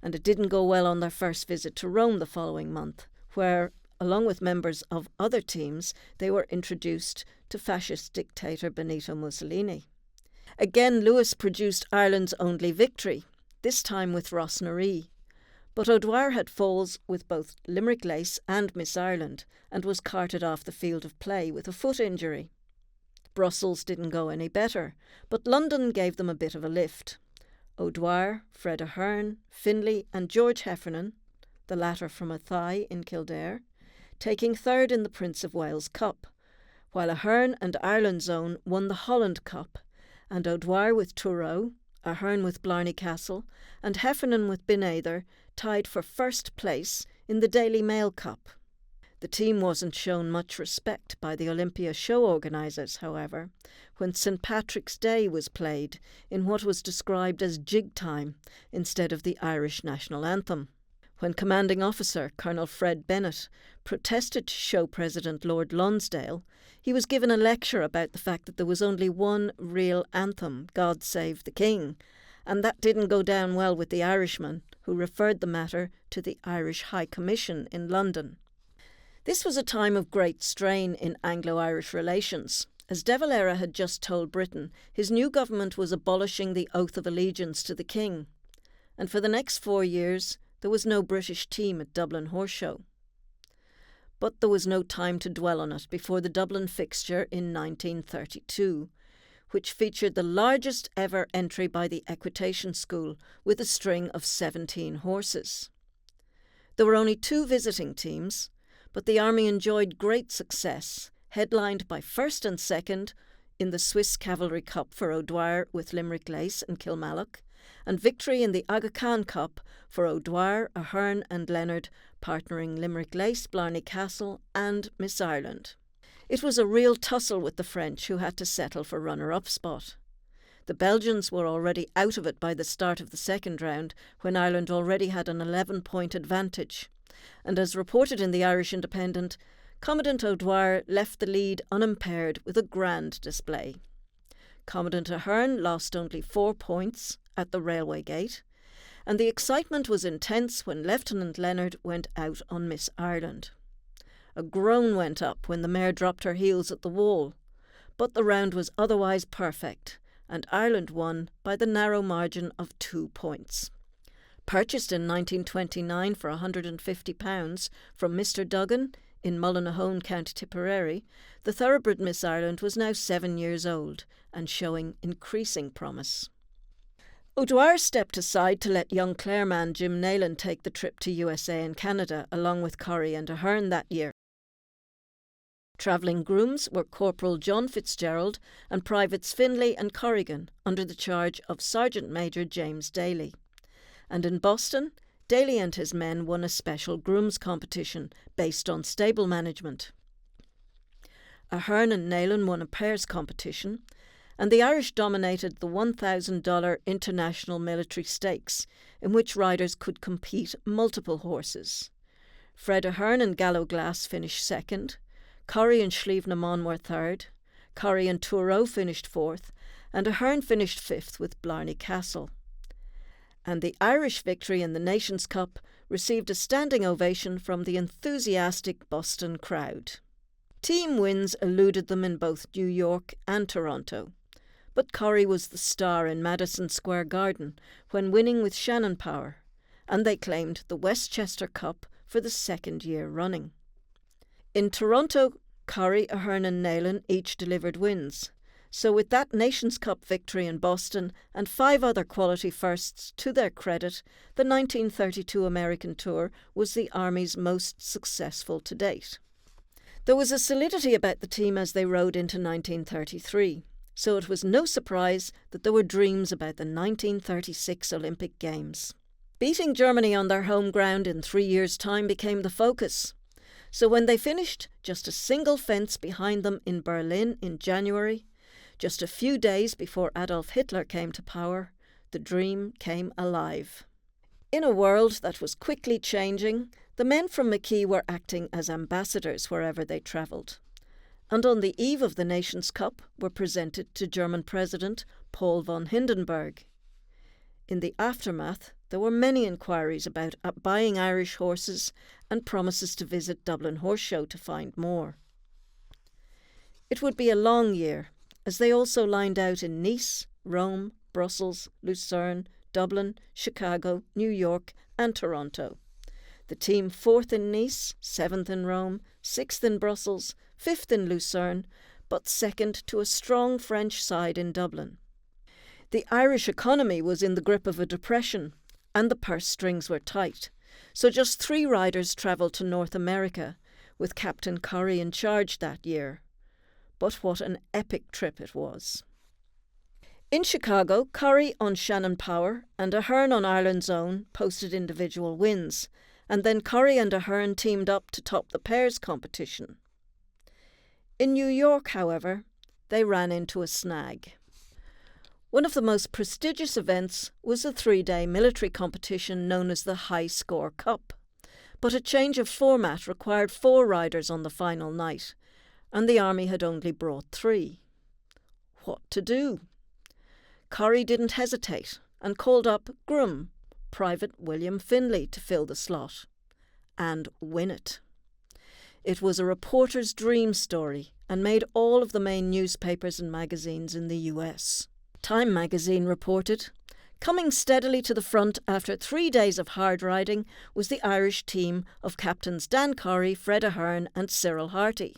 And it didn't go well on their first visit to Rome the following month, where, along with members of other teams, they were introduced to fascist dictator Benito Mussolini. Again, Lewis produced Ireland's only victory, this time with Rossnaree. But O'Dwyer had falls with both Limerick Lace and Miss Ireland and was carted off the field of play with a foot injury. Brussels didn't go any better, but London gave them a bit of a lift. O'Dwyer, Fred Ahern, Finlay and George Heffernan, the latter from Athy in Kildare, taking third in the Prince of Wales Cup, while Ahern and Ireland's own won the Holland Cup, and O'Dwyer with Truro, Ahern with Blarney Castle and Heffernan with Binather tied for first place in the Daily Mail Cup. The team wasn't shown much respect by the Olympia show organisers, however, when St Patrick's Day was played in what was described as jig time instead of the Irish national anthem. When commanding officer Colonel Fred Bennett protested to show President Lord Lonsdale, he was given a lecture about the fact that there was only one real anthem, God Save the King, and that didn't go down well with the Irishman, who referred the matter to the Irish High Commission in London. This was a time of great strain in Anglo-Irish relations, as De Valera had just told Britain his new government was abolishing the oath of allegiance to the King, and for the next 4 years there was no British team at Dublin Horse Show. But there was no time to dwell on it before the Dublin fixture in 1932, which featured the largest ever entry by the Equitation School with a string of 17 horses. There were only 2 visiting teams, but the Army enjoyed great success, headlined by first and second in the Swiss Cavalry Cup for O'Dwyer with Limerick Lace and Kilmallock, and victory in the Aga Khan Cup for O'Dwyer, Ahern and Leonard, partnering Limerick Lace, Blarney Castle and Miss Ireland. It was a real tussle with the French, who had to settle for runner-up spot. The Belgians were already out of it by the start of the second round, when Ireland already had an 11-point advantage. And as reported in the Irish Independent, Commandant O'Dwyer left the lead unimpaired with a grand display. Commandant Ahern lost only 4 points at the railway gate, and the excitement was intense when Lieutenant Leonard went out on Miss Ireland. A groan went up when the mare dropped her heels at the wall, but the round was otherwise perfect, and Ireland won by the narrow margin of 2 points. Purchased in 1929 for £150 from Mr Duggan in Mullinahone, County Tipperary, the thoroughbred Miss Ireland was now 7 years old and showing increasing promise. O'Dwyer stepped aside to let young Clareman Jim Naylan take the trip to USA and Canada along with Curry and Ahern that year. Travelling grooms were Corporal John Fitzgerald and Privates Finlay and Corrigan under the charge of Sergeant Major James Daly. And in Boston, Daly and his men won a special grooms competition based on stable management. Ahern and Naylan won a pairs competition, and the Irish dominated the $1,000 International Military Stakes, in which riders could compete multiple horses. Fred Ahern and Gallowglass finished second, Corry and Slieve-na-Mon were third, Corry and Truro finished fourth, and Ahern finished fifth with Blarney Castle. And the Irish victory in the Nations Cup received a standing ovation from the enthusiastic Boston crowd. Team wins eluded them in both New York and Toronto, but Corry was the star in Madison Square Garden when winning with Shannon Power, and they claimed the Westchester Cup for the 2nd year running. In Toronto, Corry, Ahern and Naylan each delivered wins, so with that Nations Cup victory in Boston and 5 other quality firsts to their credit, the 1932 American Tour was the Army's most successful to date. There was a solidity about the team as they rode into 1933, so it was no surprise that there were dreams about the 1936 Olympic Games. Beating Germany on their home ground in 3 years' time became the focus. So when they finished just a single fence behind them in Berlin in January, just a few days before Adolf Hitler came to power, the dream came alive. In a world that was quickly changing, the men from McKee were acting as ambassadors wherever they travelled, and on the eve of the Nations Cup were presented to German President Paul von Hindenburg. In the aftermath, there were many inquiries about buying Irish horses and promises to visit Dublin Horse Show to find more. It would be a long year, as they also lined out in Nice, Rome, Brussels, Lucerne, Dublin, Chicago, New York and Toronto. The team 4th in Nice, 7th in Rome, 6th in Brussels, 5th in Lucerne, but 2nd to a strong French side in Dublin. The Irish economy was in the grip of a depression, and the purse strings were tight, so just 3 riders travelled to North America, with Captain Corrie in charge that year. But what an epic trip it was. In Chicago, Corrie on Shannon Power and Ahern on Ireland's Own posted individual wins, and then Corrie and Ahern teamed up to top the pairs competition. In New York, however, they ran into a snag. One of the most prestigious events was a 3-day military competition known as the High Score Cup, but a change of format required 4 riders on the final night, and the Army had only brought 3. What to do? Corrie didn't hesitate and called up Groom, Private William Finlay, to fill the slot and win it. It was a reporter's dream story and made all of the main newspapers and magazines in the US. Time magazine reported, coming steadily to the front after 3 days of hard riding was the Irish team of captains Dan Corrie, Fred Ahern and Cyril Harty.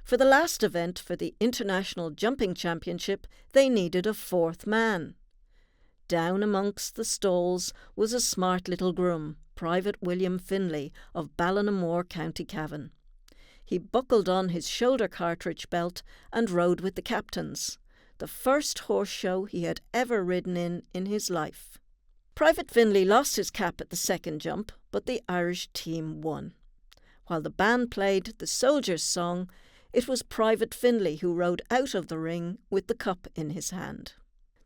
For the last event for the International Jumping Championship, they needed a 4th man. Down amongst the stalls was a smart little groom, Private William Finlay of Ballinamore, County Cavan. He buckled on his shoulder cartridge belt and rode with the captains, the first horse show he had ever ridden in his life. Private Finlay lost his cap at the second jump, but the Irish team won. While the band played the Soldier's Song, it was Private Finlay who rode out of the ring with the cup in his hand.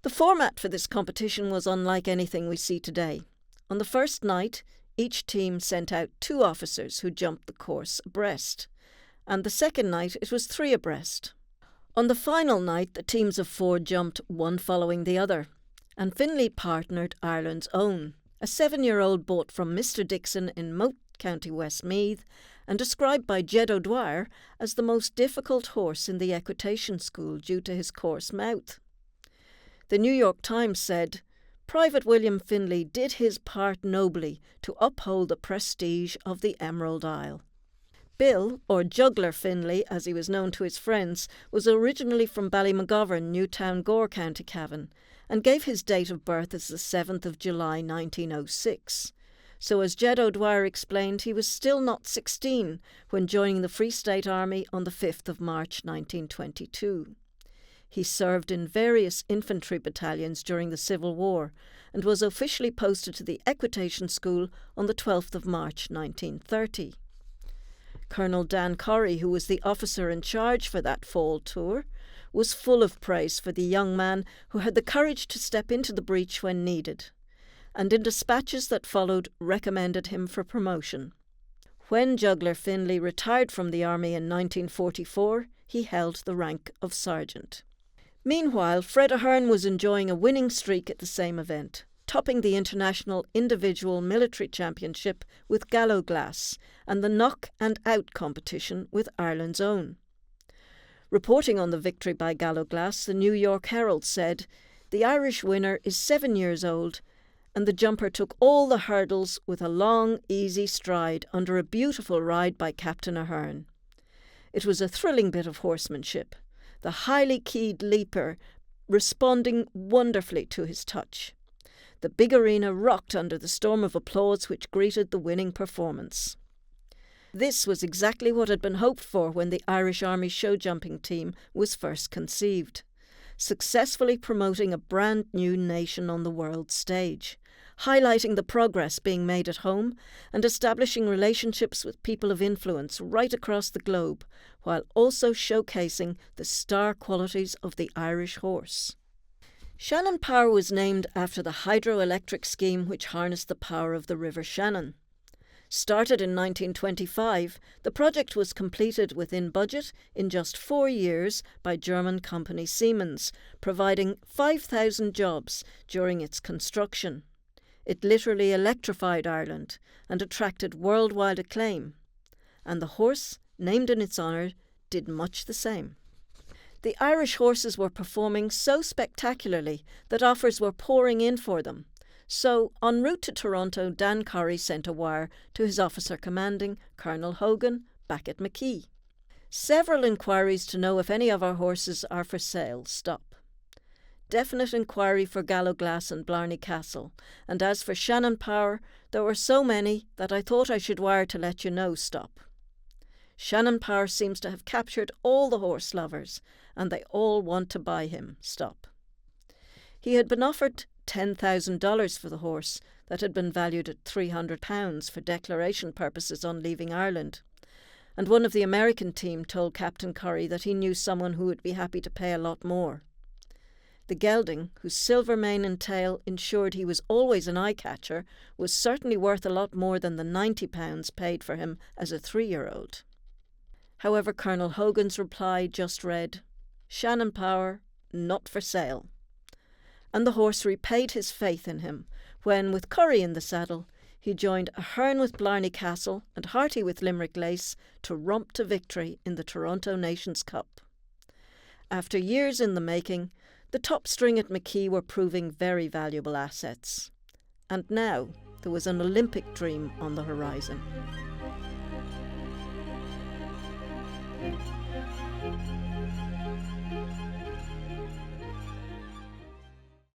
The format for this competition was unlike anything we see today. On the first night, each team sent out 2 officers who jumped the course abreast, and the second night it was 3 abreast. On the final night, the teams of 4 jumped one following the other, and Finlay partnered Ireland's Own, a 7-year-old bought from Mr. Dixon in Moat, County Westmeath, and described by Jed O'Dwyer as the most difficult horse in the equitation school due to his coarse mouth. The New York Times said, Private William Finlay did his part nobly to uphold the prestige of the Emerald Isle. Bill, or Juggler Finlay, as he was known to his friends, was originally from Ballymagovern, Newtown Gore, County Cavan, and gave his date of birth as the 7th of July 1906. So as Jed O'Dwyer explained, he was still not 16 when joining the Free State Army on the 5th of March 1922. He served in various infantry battalions during the Civil War and was officially posted to the Equitation School on the 12th of March 1930. Colonel Dan Corrie, who was the officer in charge for that fall tour, was full of praise for the young man who had the courage to step into the breach when needed, and in dispatches that followed recommended him for promotion. When Juggler Finlay retired from the army in 1944, he held the rank of sergeant. Meanwhile, Fred Ahern was enjoying a winning streak at the same event, topping the International Individual Military Championship with Galloglass and the knock and out competition with Ireland's Own. Reporting on the victory by Galloglass, the New York Herald said, "The Irish winner is 7 years old, and the jumper took all the hurdles with a long, easy stride under a beautiful ride by Captain Ahern. It was a thrilling bit of horsemanship, the highly keyed leaper responding wonderfully to his touch. The big arena rocked under the storm of applause which greeted the winning performance." This was exactly what had been hoped for when the Irish Army show jumping team was first conceived, successfully promoting a brand new nation on the world stage, highlighting the progress being made at home and establishing relationships with people of influence right across the globe, while also showcasing the star qualities of the Irish horse. Shannon Power was named after the hydroelectric scheme which harnessed the power of the River Shannon. Started in 1925, the project was completed within budget in just 4 years by German company Siemens, providing 5,000 jobs during its construction. It literally electrified Ireland and attracted worldwide acclaim, and the horse, named in its honour, did much the same. The Irish horses were performing so spectacularly that offers were pouring in for them. So, en route to Toronto, Dan Corrie sent a wire to his officer commanding, Colonel Hogan, back at Mackee. Several inquiries to know if any of our horses are for sale. Stop. Definite inquiry for Gallowglass and Blarney Castle, and as for Shannon Power, there were so many that I thought I should wire to let you know. Stop. Shannon Power seems to have captured all the horse lovers, and they all want to buy him. Stop. He had been offered $10,000 for the horse that had been valued at £300 for declaration purposes on leaving Ireland, and one of the American team told Captain Corrie that he knew someone who would be happy to pay a lot more. The gelding, whose silver mane and tail ensured he was always an eye-catcher, was certainly worth a lot more than the £90 paid for him as a 3-year-old. However, Colonel Hogan's reply just read, "Shannon Power, not for sale." And the horse repaid his faith in him when, with Corrie in the saddle, he joined Ahern with Blarney Castle and Harty with Limerick Lace to romp to victory in the Toronto Nations Cup. After years in the making, the top string at Mackee were proving very valuable assets. And now there was an Olympic dream on the horizon.